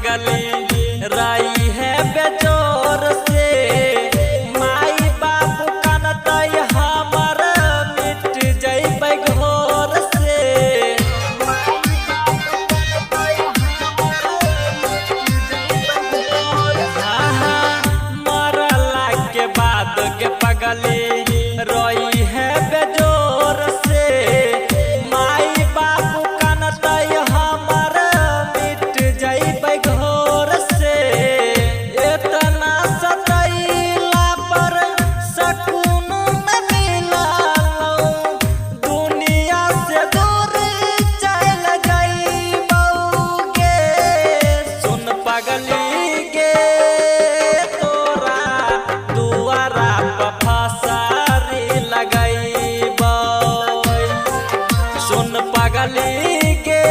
पगली राई है बेजोर से माई बाप कानतई हमर मिट जइबै घोर से। मरला के बाद के पगली रोई है बेजोर से माई बाप कानतई हमर मिट जइबै घोर से। इतना सतैला पर सकून न मिललौ दुनिया से दूर चल जइबौगे। सुन पगली गे तोरा दुआरा पर फसारी लगैबौ। सुन पगली गे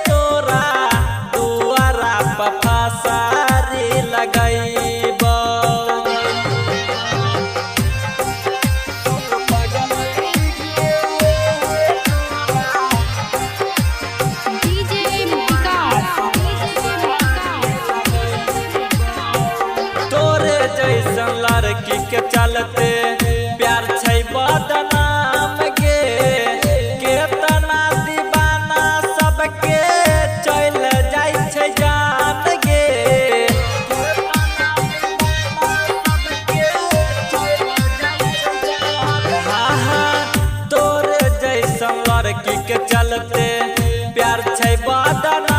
तोरा दुआरा पर फसारी लगैबौ। तोरे जैसन लड़की के चलते प्यार छै बदनाम गे। केतना दीवाना सबके चल जाइ छै जान गे। तोरे जैसन लड़की के चलते प्यार छै बदनाम